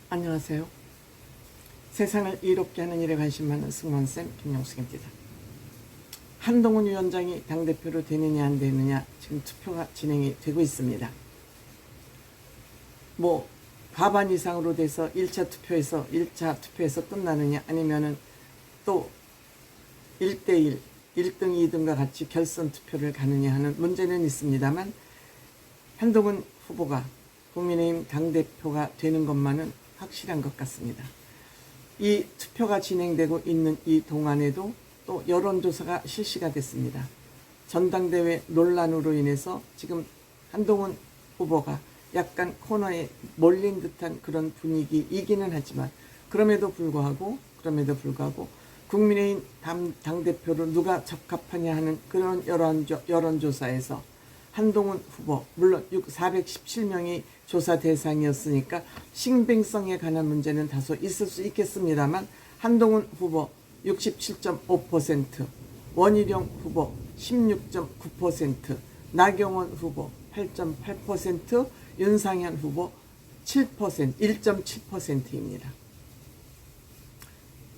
안녕하세요. 세상을 이롭게 하는 일에 관심 많은 승무원쌤 김용숙입니다. 한동훈 위원장이 당대표로 되느냐 안 되느냐 지금 투표가 진행이 되고 있습니다. 과반 이상으로 돼서 1차 투표에서 끝나느냐 아니면은 또 1대1, 1등, 2등과 같이 결선 투표를 가느냐 하는 문제는 있습니다만 한동훈 후보가 국민의힘 당대표가 되는 것만은 확실한 것 같습니다. 이 투표가 진행되고 있는 이 동안에도 또 여론조사가 실시가 됐습니다. 전당대회 논란으로 인해서 지금 한동훈 후보가 약간 코너에 몰린 듯한 그런 분위기이기는 하지만 그럼에도 불구하고 국민의힘 당대표로 누가 적합하냐 하는 그런 여론조사에서 한동훈 후보, 물론 417명이 조사 대상이었으니까 신빙성에 관한 문제는 다소 있을 수 있겠습니다만 한동훈 후보 67.5%, 원희룡 후보 16.9%, 나경원 후보 8.8%, 윤상현 후보 1.7%입니다.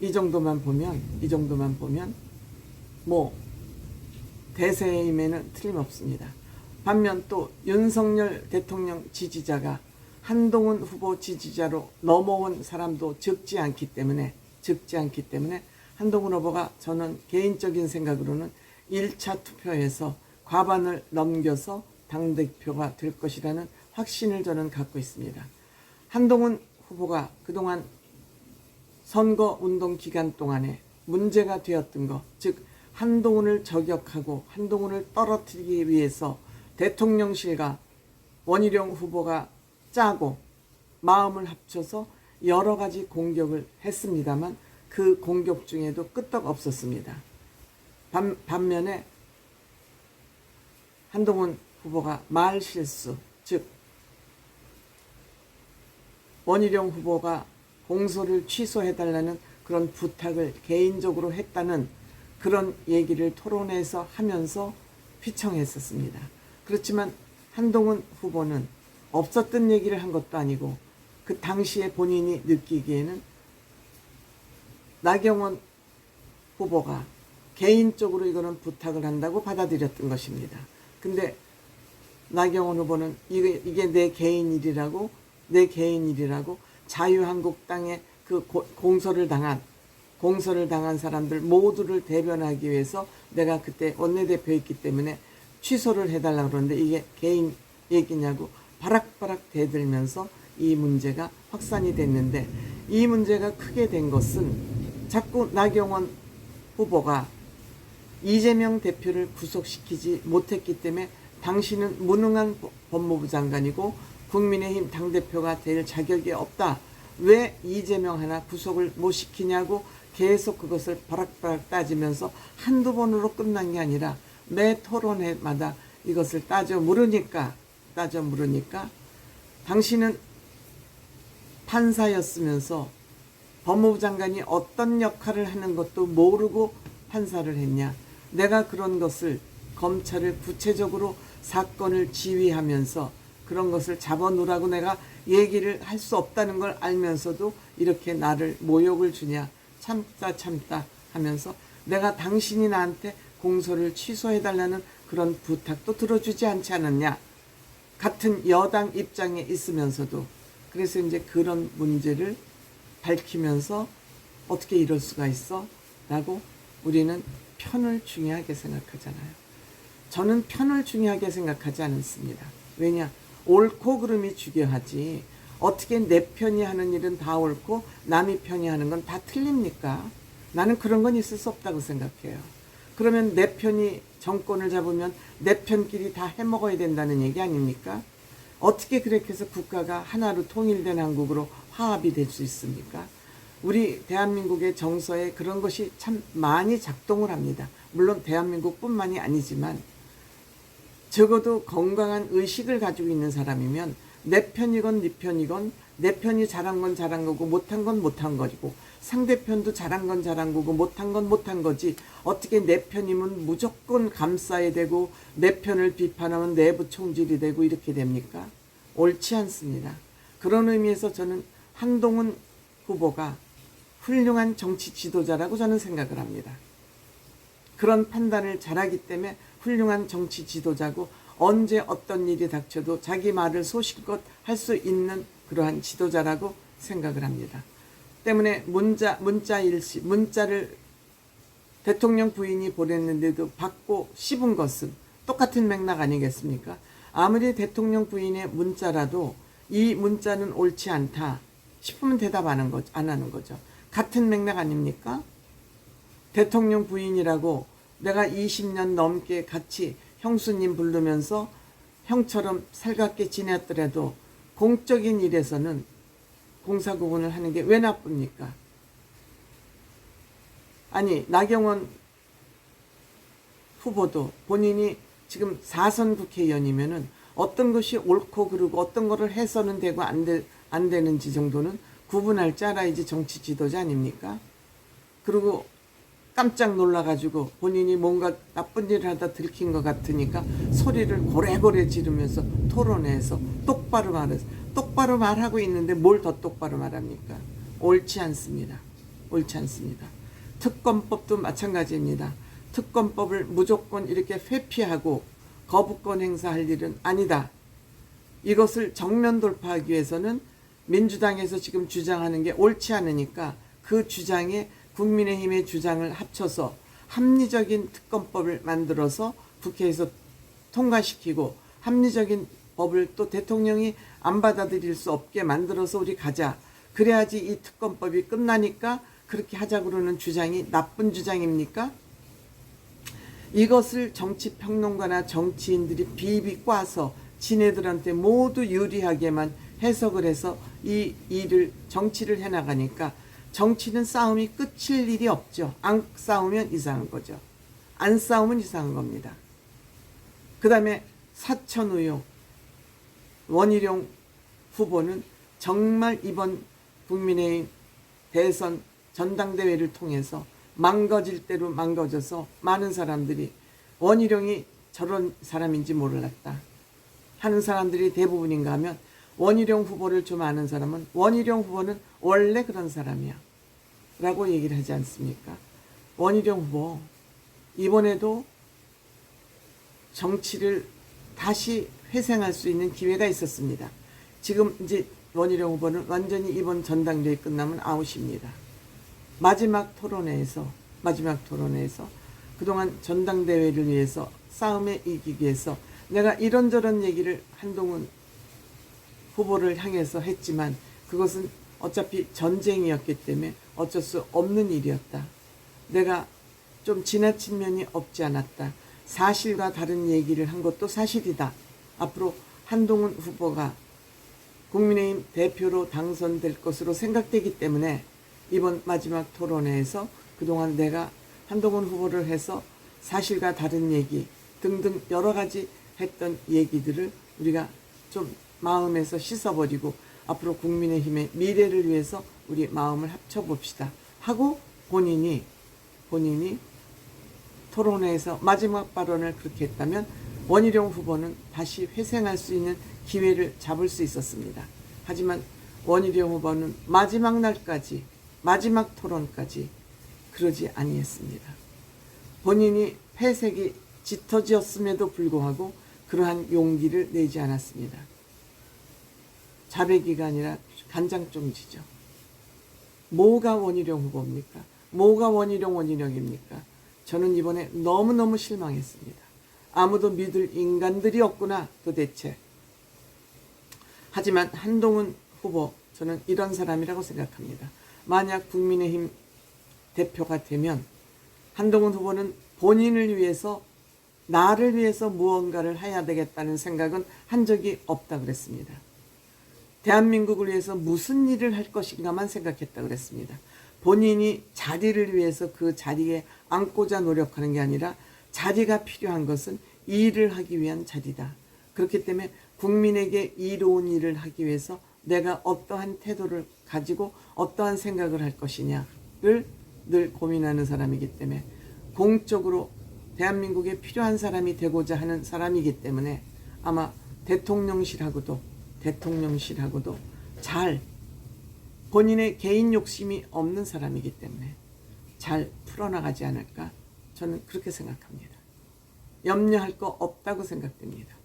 이 정도만 보면 대세임에는 틀림없습니다. 반면 또 윤석열 대통령 지지자가 한동훈 후보 지지자로 넘어온 사람도 적지 않기 때문에 한동훈 후보가 저는 개인적인 생각으로는 1차 투표에서 과반을 넘겨서 당대표가 될 것이라는 확신을 저는 갖고 있습니다. 한동훈 후보가 그동안 선거운동 기간 동안에 문제가 되었던 것, 즉 한동훈을 저격하고 한동훈을 떨어뜨리기 위해서 대통령실과 원희룡 후보가 짜고 마음을 합쳐서 여러 가지 공격을 했습니다만 그 공격 중에도 끄떡 없었습니다. 반면에 한동훈 후보가 말실수, 즉 원희룡 후보가 공소를 취소해달라는 그런 부탁을 개인적으로 했다는 그런 얘기를 토론에서 하면서 휘청했었습니다. 그렇지만 한동훈 후보는 없었던 얘기를 한 것도 아니고 그 당시에 본인이 느끼기에는 나경원 후보가 개인적으로 이거는 부탁을 한다고 받아들였던 것입니다. 근데 나경원 후보는 이게 내 개인 일이라고 자유한국당의 그 공소를 당한 사람들 모두를 대변하기 위해서 내가 그때 원내대표였기 때문에 취소를 해달라고 그러는데 이게 개인 얘기냐고 바락바락 대들면서 이 문제가 확산이 됐는데, 이 문제가 크게 된 것은 자꾸 나경원 후보가 이재명 대표를 구속시키지 못했기 때문에 당신은 무능한 법무부 장관이고 국민의힘 당대표가 될 자격이 없다. 왜 이재명 하나 구속을 못 시키냐고 계속 그것을 바락바락 따지면서 한두 번으로 끝난 게 아니라 매 토론회마다 이것을 따져 물으니까 당신은 판사였으면서 법무부 장관이 어떤 역할을 하는 것도 모르고 판사를 했냐. 내가 그런 것을 검찰을 구체적으로 사건을 지휘하면서 그런 것을 잡아놓으라고 내가 얘기를 할 수 없다는 걸 알면서도 이렇게 나를 모욕을 주냐. 참다 하면서 내가 당신이 나한테 공소를 취소해달라는 그런 부탁도 들어주지 않지 않았냐. 같은 여당 입장에 있으면서도. 그래서 이제 그런 문제를 밝히면서 어떻게 이럴 수가 있어? 라고 우리는 편을 중요하게 생각하잖아요. 저는 편을 중요하게 생각하지 않습니다. 왜냐? 옳고 그름이 중요하지 어떻게 내 편이 하는 일은 다 옳고 남이 편이 하는 건 다 틀립니까? 나는 그런 건 있을 수 없다고 생각해요. 그러면 내 편이 정권을 잡으면 내 편끼리 다 해먹어야 된다는 얘기 아닙니까? 어떻게 그렇게 해서 국가가 하나로 통일된 한국으로 화합이 될 수 있습니까? 우리 대한민국의 정서에 그런 것이 참 많이 작동을 합니다. 물론 대한민국뿐만이 아니지만 적어도 건강한 의식을 가지고 있는 사람이면 내 편이건 네 편이건 내 편이 잘한 건 잘한 거고 못한 건 못한 거고 상대편도 잘한 건 잘한 거고 못한 건 못한 거지 어떻게 내 편이면 무조건 감싸야 되고 내 편을 비판하면 내부 총질이 되고 이렇게 됩니까? 옳지 않습니다. 그런 의미에서 저는 한동훈 후보가 훌륭한 정치 지도자라고 저는 생각을 합니다. 그런 판단을 잘하기 때문에 훌륭한 정치 지도자고 언제 어떤 일이 닥쳐도 자기 말을 소실껏 할 수 있는 그러한 지도자라고 생각을 합니다. 때문에 문자를 대통령 부인이 보냈는데도 받고 씹은 것은 똑같은 맥락 아니겠습니까? 아무리 대통령 부인의 문자라도 이 문자는 옳지 않다 싶으면 대답 안 하는 거죠. 같은 맥락 아닙니까? 대통령 부인이라고 내가 20년 넘게 같이 형수님 부르면서 형처럼 살갑게 지냈더라도 공적인 일에서는 공사구분을 하는 게 왜 나쁩니까? 아니, 나경원 후보도 본인이 지금 4선 국회의원이면은 어떤 것이 옳고 그르고 어떤 거를 해서는 되고 안 되는지 정도는 구분할 줄 알아야지 정치 지도자 아닙니까? 그리고 깜짝 놀라가지고 본인이 뭔가 나쁜 일을 하다 들킨 것 같으니까 소리를 고래고래 지르면서 토론회에서 똑바로 말해서 똑바로 말하고 있는데 뭘 더 똑바로 말합니까? 옳지 않습니다. 옳지 않습니다. 특검법도 마찬가지입니다. 특검법을 무조건 이렇게 회피하고 거부권 행사할 일은 아니다. 이것을 정면 돌파하기 위해서는 민주당에서 지금 주장하는 게 옳지 않으니까 그 주장에 국민의힘의 주장을 합쳐서 합리적인 특검법을 만들어서 국회에서 통과시키고 합리적인 법을 또 대통령이 안 받아들일 수 없게 만들어서 우리 가자. 그래야지 이 특검법이 끝나니까 그렇게 하자 그러는 주장이 나쁜 주장입니까? 이것을 정치평론가나 정치인들이 비비 꽈서 지네들한테 모두 유리하게만 해석을 해서 이 일을 정치를 해나가니까 정치는 싸움이 끝일 일이 없죠. 안 싸우면 이상한 거죠. 안 싸우면 이상한 겁니다. 그 다음에 사천 의혹 원희룡 후보는 정말 이번 국민의힘 대선 전당대회를 통해서 망가질 대로 망가져서 많은 사람들이 원희룡이 저런 사람인지 몰랐다 하는 사람들이 대부분인가 하면 원희룡 후보를 좀 아는 사람은 원희룡 후보는 원래 그런 사람이야 라고 얘기를 하지 않습니까? 원희룡 후보 이번에도 정치를 다시 회생할 수 있는 기회가 있었습니다. 지금 이제 원희룡 후보는 완전히 이번 전당대회 끝나면 아웃입니다. 마지막 토론회에서 그동안 전당대회를 위해서 싸움에 이기기 위해서 내가 이런저런 얘기를 한동훈 후보를 향해서 했지만 그것은 어차피 전쟁이었기 때문에 어쩔 수 없는 일이었다. 내가 좀 지나친 면이 없지 않았다. 사실과 다른 얘기를 한 것도 사실이다. 앞으로 한동훈 후보가 국민의힘 대표로 당선될 것으로 생각되기 때문에 이번 마지막 토론회에서 그동안 내가 한동훈 후보를 해서 사실과 다른 얘기 등등 여러 가지 했던 얘기들을 우리가 좀 마음에서 씻어버리고 앞으로 국민의힘의 미래를 위해서 우리 마음을 합쳐봅시다 하고 본인이 토론회에서 마지막 발언을 그렇게 했다면 원희룡 후보는 다시 회생할 수 있는 기회를 잡을 수 있었습니다. 하지만 원희룡 후보는 마지막 날까지 마지막 토론까지 그러지 아니했습니다. 본인이 패색이 짙어지었음에도 불구하고 그러한 용기를 내지 않았습니다. 자백이가 아니라 간장종지죠. 뭐가 원희룡 후보입니까? 뭐가 원희룡입니까? 저는 이번에 너무너무 실망했습니다. 아무도 믿을 인간들이 없구나 도대체. 하지만 한동훈 후보 저는 이런 사람이라고 생각합니다. 만약 국민의힘 대표가 되면 한동훈 후보는 본인을 위해서 나를 위해서 무언가를 해야 되겠다는 생각은 한 적이 없다 그랬습니다. 대한민국을 위해서 무슨 일을 할 것인가만 생각했다 그랬습니다. 본인이 자리를 위해서 그 자리에 앉고자 노력하는 게 아니라 자리가 필요한 것은 일을 하기 위한 자리다. 그렇기 때문에 국민에게 이로운 일을 하기 위해서 내가 어떠한 태도를 가지고 어떠한 생각을 할 것이냐를 늘 고민하는 사람이기 때문에 공적으로 대한민국에 필요한 사람이 되고자 하는 사람이기 때문에 아마 대통령실하고도 잘 본인의 개인 욕심이 없는 사람이기 때문에 잘 풀어나가지 않을까 저는 그렇게 생각합니다. 염려할 거 없다고 생각됩니다.